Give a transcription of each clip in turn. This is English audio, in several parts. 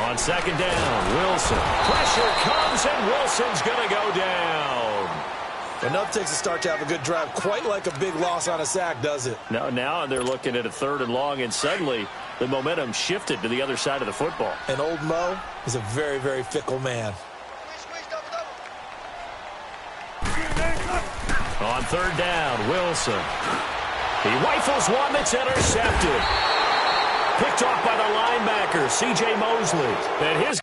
On second down, Wilson. Pressure comes, and Wilson's going to go down. Enough takes a start to have a good drive. Quite like a big loss on a sack, does it? Now they're looking at a 3rd and long, and suddenly the momentum shifted to the other side of the football. And old Mo is a very, very fickle man. On 3rd down, Wilson. He rifles one that's intercepted. Picked off by the linebacker, C.J. Mosley. And his...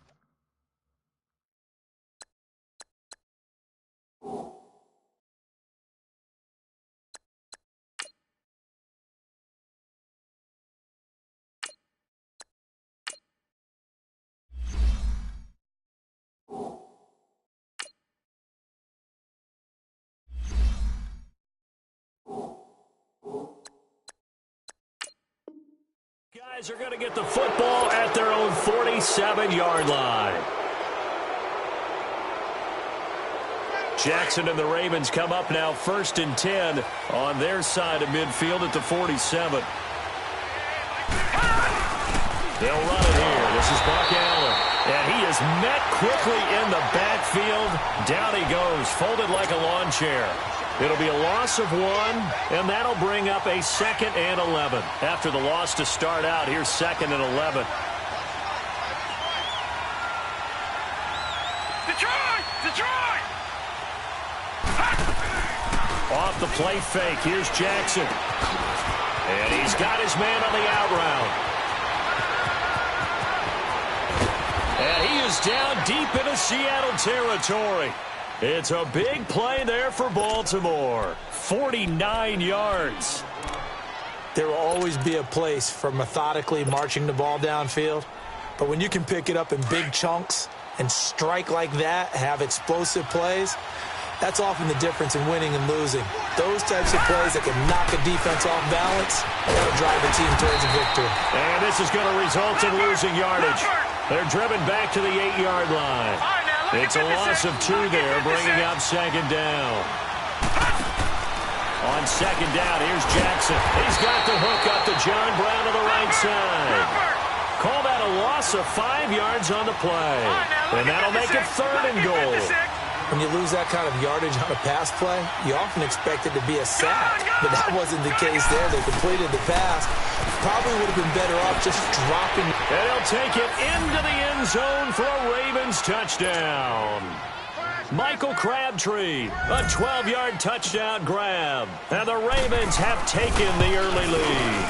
Guys are going to get the football at their own 47-yard line. Jackson and the Ravens come up now 1st and 10 on their side of midfield at the 47. They'll run it here. This is Buck Allen. And he is met quickly in the backfield. Down he goes, folded like a lawn chair. It'll be a loss of 1, and that'll bring up a 2nd and 11. After the loss to start out, here's 2nd and 11. Detroit! Off the play fake, here's Jackson. And he's got his man on the out route. And he is down deep into Seattle territory. It's a big play there for Baltimore. 49 yards. There will always be a place for methodically marching the ball downfield. But when you can pick it up in big chunks and strike like that, have explosive plays, that's often the difference in winning and losing. Those types of plays that can knock a defense off balance, that'll drive the team towards a victory. And this is going to result in losing yardage. They're driven back to the 8-yard line. It's a loss of 2 there, bringing up 2nd down. On 2nd down, here's Jackson. He's got the hook up to John Brown to the right side. Call that a loss of 5 yards on the play. And that'll make it 3rd and goal. When you lose that kind of yardage on a pass play, you often expect it to be a sack. But that wasn't the case there. They completed the pass. Probably would have been better off just dropping. And he'll take it into the end zone for a Ravens touchdown. Michael Crabtree, a 12-yard touchdown grab. And the Ravens have taken the early lead.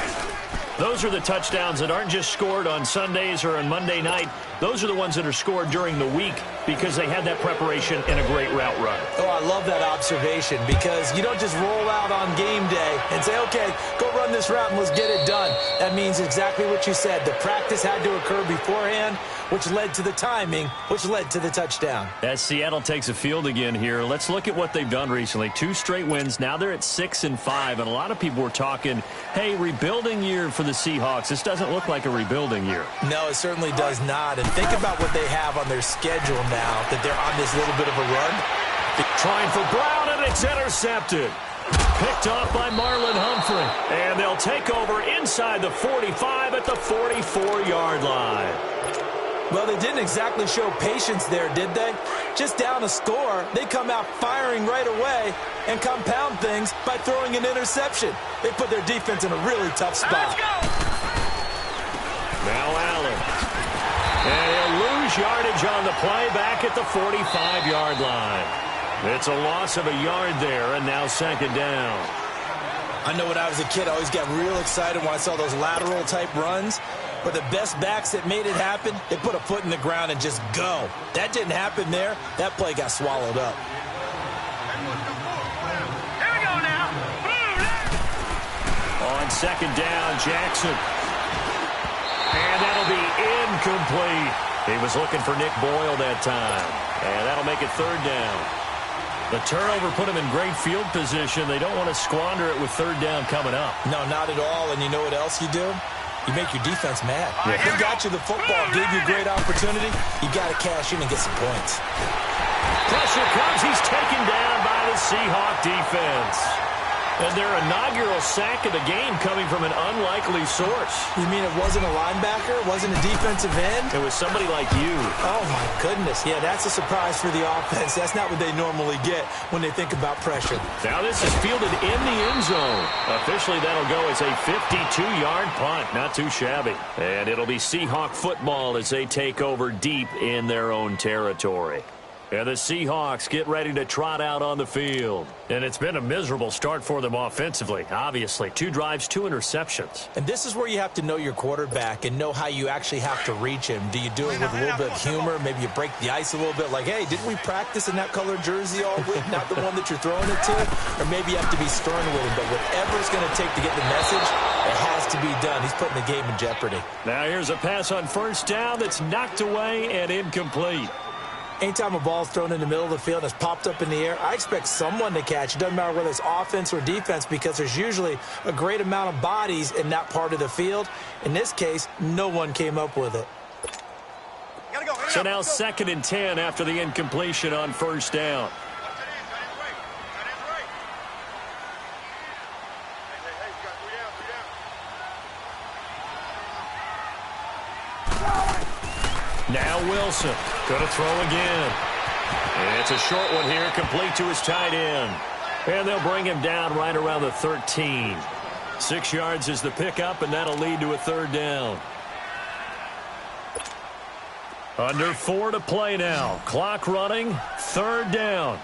Those are the touchdowns that aren't just scored on Sundays or on Monday night. Those are the ones that are scored during the week because they had that preparation and a great route run. Oh, I love that observation because you don't just roll out on game day and say, okay, go run this route and let's get it done. That means exactly what you said. The practice had to occur beforehand, which led to the timing, which led to the touchdown. As Seattle takes a field again here, let's look at what they've done recently. 2 straight wins. Now they're at 6 and 5, and a lot of people were talking, hey, rebuilding year for the Seahawks. This doesn't look like a rebuilding year. No, it certainly does not. And think about what they have on their schedule now that they're on this little bit of a run. Trying for Brown, and it's intercepted. Picked off by Marlon Humphrey. And they'll take over inside the 45 at the 44-yard line. Well, they didn't exactly show patience there, did they? Just down a score, they come out firing right away and compound things by throwing an interception. They put their defense in a really tough spot. Now Allen. And he'll lose yardage on the play back at the 45-yard line. It's a loss of a yard there, and now 2nd down. I know when I was a kid, I always got real excited when I saw those lateral-type runs. But the best backs that made it happen, they put a foot in the ground and just go. That didn't happen there. That play got swallowed up. Here we go now. On 2nd down, Jackson. And that'll be incomplete. He was looking for Nick Boyle that time. And that'll make it 3rd down. The turnover put him in great field position. They don't want to squander it with 3rd down coming up. No, not at all. And you know what else you do? You make your defense mad. Yeah. They got you the football, gave you a great opportunity. You got to cash in and get some points. Pressure comes. He's taken down by the Seahawk defense. And their inaugural sack of the game coming from an unlikely source. You mean it wasn't a linebacker? It wasn't a defensive end? It was somebody like you. Oh, my goodness. Yeah, that's a surprise for the offense. That's not what they normally get when they think about pressure. Now this is fielded in the end zone. Officially, that'll go as a 52-yard punt. Not too shabby. And it'll be Seahawk football as they take over deep in their own territory. And the Seahawks get ready to trot out on the field. And it's been a miserable start for them offensively, obviously. 2 drives, 2 interceptions. And this is where you have to know your quarterback and know how you actually have to reach him. Do you do it with a little bit of humor? Maybe you break the ice a little bit like, hey, didn't we practice in that colored jersey all week? Not the one that you're throwing it to? Or maybe you have to be stern with him. But whatever it's going to take to get the message, it has to be done. He's putting the game in jeopardy. Now here's a pass on first down that's knocked away and incomplete. Anytime a ball's thrown in the middle of the field and it's popped up in the air, I expect someone to catch. It doesn't matter whether it's offense or defense because there's usually a great amount of bodies in that part of the field. In this case, no one came up with it. So now 2nd and 10 after the incompletion on first down. Now Wilson going to throw again. And it's a short one here, complete to his tight end. And they'll bring him down right around the 13. 6 yards is the pickup, and that'll lead to a 3rd down. Under 4 to play now. Clock running, 3rd down.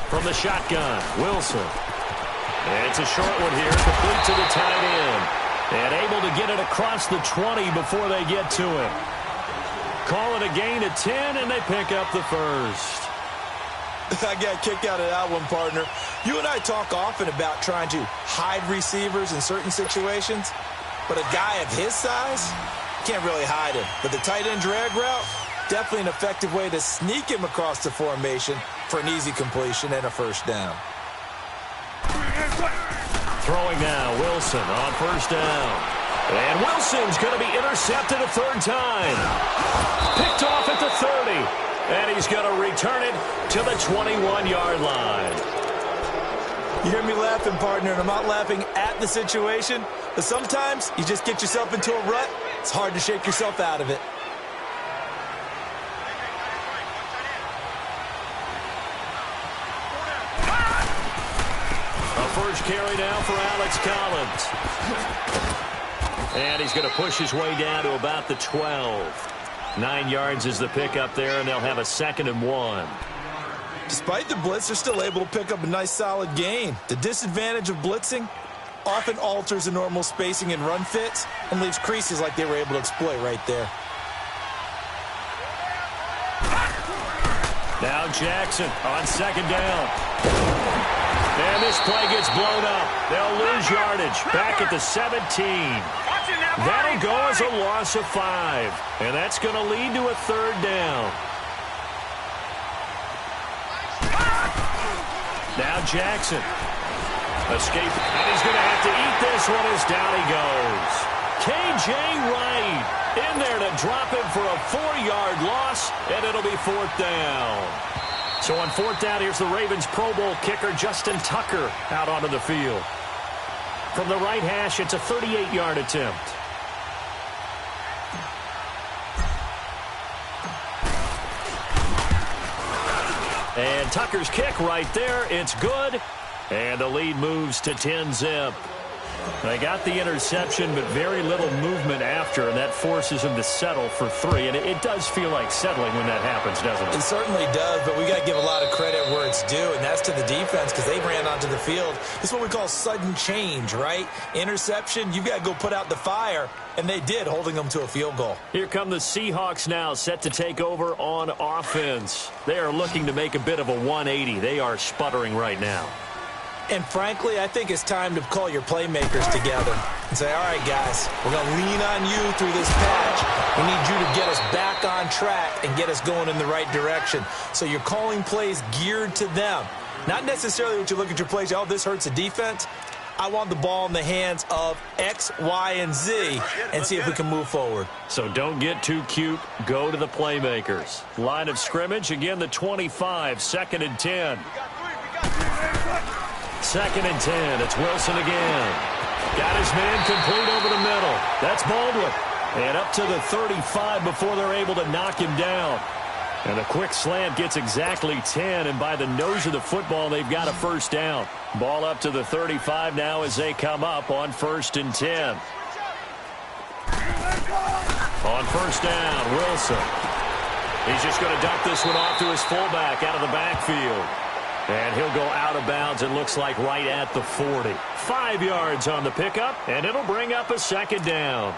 From the shotgun, Wilson. And it's a short one here, complete to the tight end. And able to get it across the 20 before they get to it. Call it a gain of 10, and they pick up the first. I got a kick out of that one, partner. You and I talk often about trying to hide receivers in certain situations. But a guy of his size, can't really hide him. But the tight end drag route, definitely an effective way to sneak him across the formation for an easy completion and a first down. Throwing now, Wilson on first down. And Wilson's going to be intercepted a 3rd time. Picked off at the 30. And he's going to return it to the 21-yard line. You hear me laughing, partner, and I'm not laughing at the situation. But sometimes you just get yourself into a rut. It's hard to shake yourself out of it. First carry now for Alex Collins. And he's going to push his way down to about the 12. 9 yards is the pickup there, and they'll have a 2nd and 1. Despite the blitz, they're still able to pick up a nice solid gain. The disadvantage of blitzing often alters the normal spacing and run fits and leaves creases like they were able to exploit right there. Now Jackson on 2nd down. And this play gets blown up. They'll lose yardage back at the 17. That'll go as a loss of 5. And that's going to lead to a 3rd down. Now Jackson. Escape. And he's going to have to eat this one as down he goes. K.J. Wright in there to drop him for a 4-yard loss. And it'll be 4th down. So on 4th down, here's the Ravens Pro Bowl kicker Justin Tucker out onto the field. From the right hash, it's a 38-yard attempt. And Tucker's kick right there. It's good. And the lead moves to 10-zip. They got the interception, but very little movement after, and that forces them to settle for 3. And it does feel like settling when that happens, doesn't it? It certainly does, but we got to give a lot of credit where it's due, and that's to the defense because they ran onto the field. This is what we call sudden change, right? Interception, you got to go put out the fire, and they did, holding them to a field goal. Here come the Seahawks now, set to take over on offense. They are looking to make a bit of a 180. They are sputtering right now. And frankly, I think it's time to call your playmakers together and say, all right, guys, we're going to lean on you through this patch. We need you to get us back on track and get us going in the right direction. So you're calling plays geared to them. Not necessarily what you look at your plays, oh, this hurts the defense. I want the ball in the hands of X, Y, and Z and see if we can move forward. So don't get too cute. Go to the playmakers. Line of scrimmage, again, the 25, 2nd and 10. 2nd and 10. It's Wilson again. Got his man complete over the middle. That's Baldwin. And up to the 35 before they're able to knock him down. And a quick slant gets exactly 10, and by the nose of the football, they've got a first down. Ball up to the 35 now as they come up on 1st and 10. On 1st down, Wilson. He's just going to dump this one off to his fullback out of the backfield. And he'll go out of bounds, it looks like right at the 40. 5 yards on the pickup, and it'll bring up a 2nd down.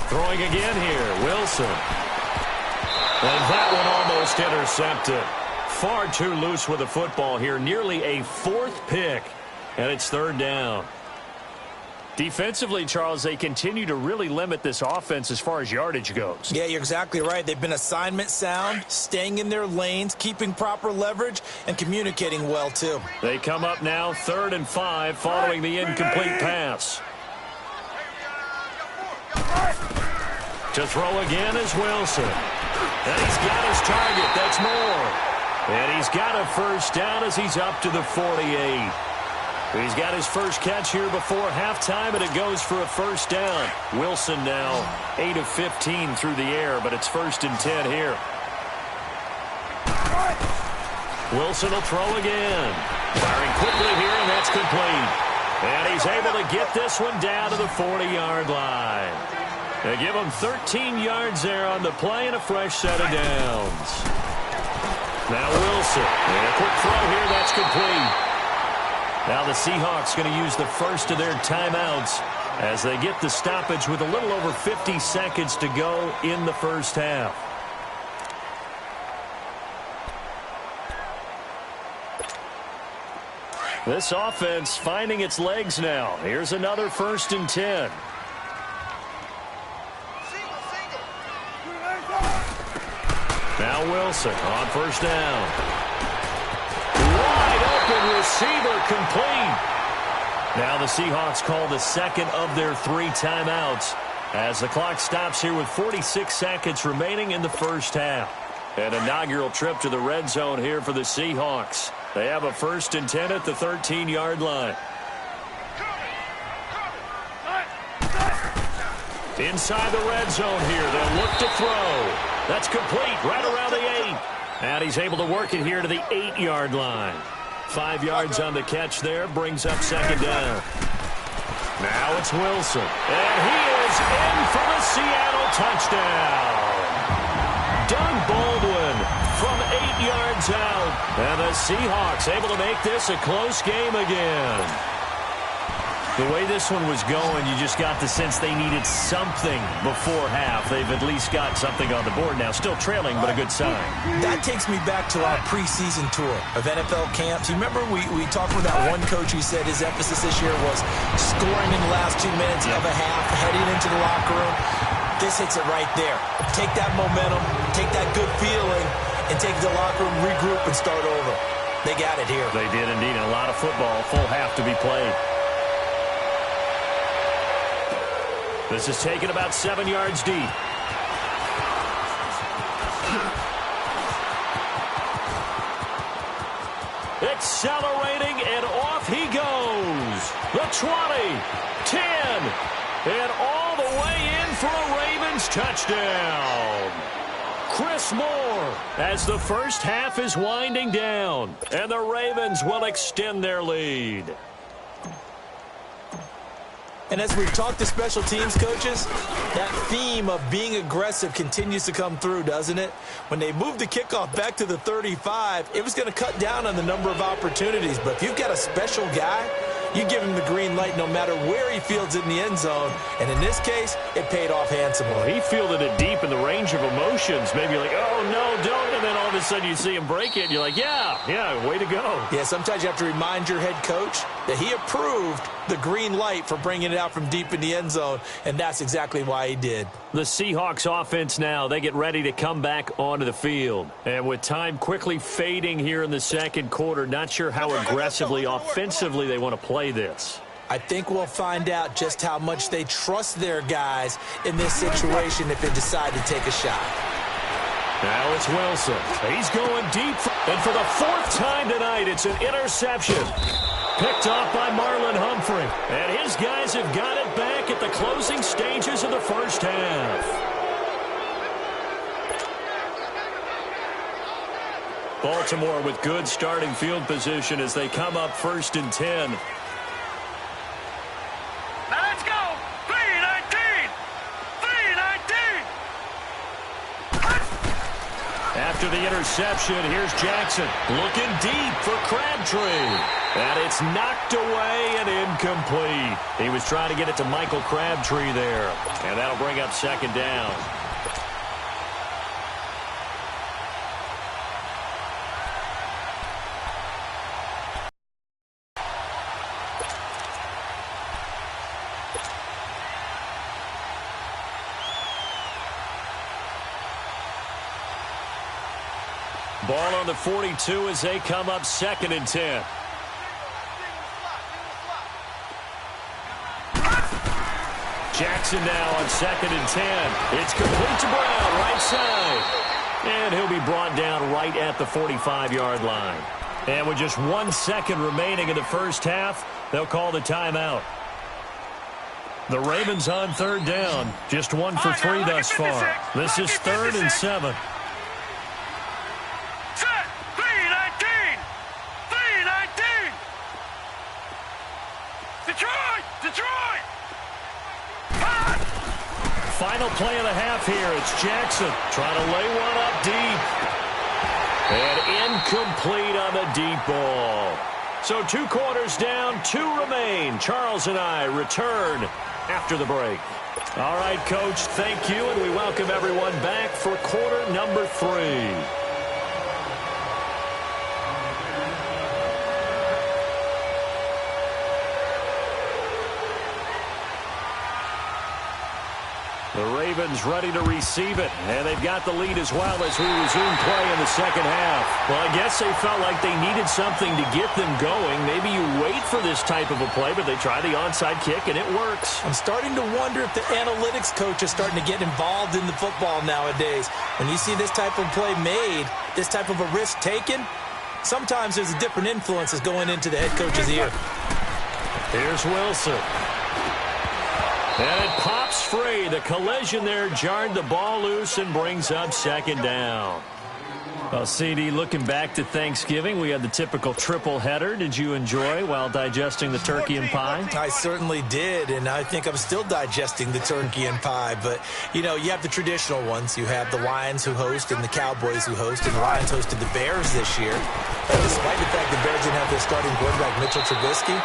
Throwing again here, Wilson. And that one almost intercepted. Far too loose with the football here. Nearly a 4th pick. And it's 3rd down. Defensively, Charles, they continue to really limit this offense as far as yardage goes. Yeah, you're exactly right. They've been assignment sound, staying in their lanes, keeping proper leverage, and communicating well, too. They come up now 3rd and 5 following the incomplete pass. To throw again is Wilson. And he's got his target. That's Moore. And he's got a first down as he's up to the 48. He's got his first catch here before halftime, and it goes for a first down. Wilson now 8 of 15 through the air, but it's 1st and 10 here. Wilson will throw again. Firing quickly here, and that's complete. And he's able to get this one down to the 40-yard line. They give him 13 yards there on the play and a fresh set of downs. Now Wilson. And a quick throw here. That's complete. Now the Seahawks going to use the first of their timeouts as they get the stoppage with a little over 50 seconds to go in the first half. This offense finding its legs now. Here's another 1st and 10. Now Wilson on 1st down. Wide open receiver complete. Now the Seahawks call the 2nd of their 3 timeouts as the clock stops here with 46 seconds remaining in the first half. An inaugural trip to the red zone here for the Seahawks. They have a 1st and 10 at the 13-yard line. Inside the red zone here. They'll look to throw. That's complete right around the 8. And he's able to work it here to the 8-yard line. 5 yards on the catch there. Brings up 2nd down. Now it's Wilson. And he is in for the Seattle touchdown. Doug Baldwin from 8 yards out. And the Seahawks able to make this a close game again. The way this one was going, you just got the sense they needed something before half. They've at least got something on the board now. Still trailing, but a good sign. That takes me back to our preseason tour of NFL camps. You remember we talked with that one coach who said his emphasis this year was scoring in the last 2 minutes of a half, heading into the locker room. This hits it right there. Take that momentum, take that good feeling, and take the locker room, regroup, and start over. They got it here. They did indeed. A lot of football, full half to be played. This is taken about 7 yards deep. Accelerating, and off he goes. The 20, 10, and all the way in for a Ravens touchdown. Chris Moore as the first half is winding down, and the Ravens will extend their lead. And as we've talked to special teams coaches, that theme of being aggressive continues to come through, doesn't it? When they moved the kickoff back to the 35, it was going to cut down on the number of opportunities. But if you've got a special guy You give him the green light no matter where he fields it in the end zone, and in this case, it paid off handsomely. Well, he fielded it deep in the range of emotions. Maybe like, oh, no, don't, and then all of a sudden you see him break it, and you're like, yeah, way to go. Yeah, sometimes you have to remind your head coach that he approved the green light for bringing it out from deep in the end zone, and that's exactly why he did. The Seahawks offense now, they get ready to come back onto the field. And with time quickly fading here in the second quarter, not sure how aggressively, offensively they want to play this. I think we'll find out just how much they trust their guys in this situation if they decide to take a shot. Now it's Wilson. He's going deep. And for the fourth time tonight, it's an interception. Picked off by Marlon Humphrey. And his guys have got it back at the closing stages of the first half. Baltimore with good starting field position as they come up 1st and 10. Now let's go. 3-19. 3-19. After the interception, here's Jackson looking deep for Crabtree. And it's knocked away and incomplete. He was trying to get it to Michael Crabtree there. And that'll bring up 2nd down. Ball on the 42 as they come up 2nd and 10. Jackson now on 2nd and 10. It's complete to Brown, right side. And he'll be brought down right at the 45-yard line. And with just 1 second remaining in the first half, they'll call the timeout. The Ravens on 3rd down. Just 1 for 3 thus far. This is 3rd and 7. Final play of the half here. It's Jackson trying to lay one up deep. And incomplete on the deep ball. So 2 quarters down, 2 remain. Charles and I return after the break. All right, Coach, thank you, and we welcome everyone back for quarter number 3. The Ravens ready to receive it, and they've got the lead as well as we resume play in the second half. Well, I guess they felt like they needed something to get them going. Maybe you wait for this type of a play, but they try the onside kick, and it works. I'm starting to wonder if the analytics coach is starting to get involved in the football nowadays. When you see this type of play made, this type of a risk taken, sometimes there's a different influence that's going into the head coach's ear. Here's Wilson. And it pops free. The collision there jarred the ball loose and brings up 2nd down. Well, CD, looking back to Thanksgiving, we had the typical triple header. Did you enjoy while digesting the turkey and pie? I certainly did, and I think I'm still digesting the turkey and pie. But, you know, you have the traditional ones. You have the Lions who host and the Cowboys who host, and the Lions hosted the Bears this year. And despite the fact the Bears didn't have their starting quarterback, Mitchell Trubisky,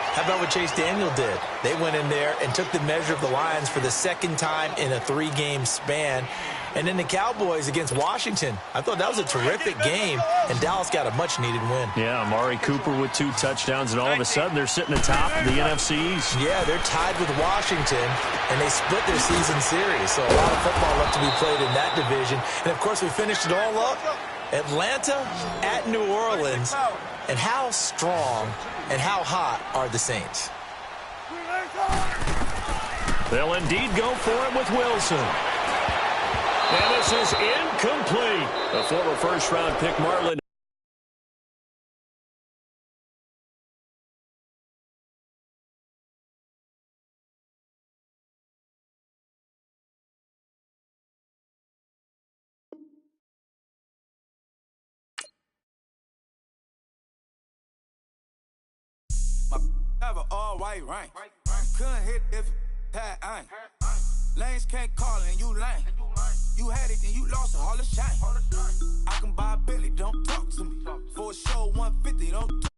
how about what Chase Daniel did? They went in there and took the measure of the Lions for the 2nd time in a 3-game span. And then the Cowboys against Washington. I thought that was a terrific game, and Dallas got a much-needed win. Yeah, Amari Cooper with 2 touchdowns, and all of a sudden they're sitting atop the NFC East. Yeah, they're tied with Washington, and they split their season series. So a lot of football left to be played in that division. And, of course, we finished it all up. Atlanta at New Orleans. And how strong and how hot are the Saints? They'll indeed go for it with Wilson. And this is incomplete. The former first-round pick, Marlon. Have an all-white rank. Couldn't hit if had ain't. Lanes can't call and you lame. You had it and you lost it, all the shame. I can buy a Billy, don't talk to me. For a show 150, don't talk.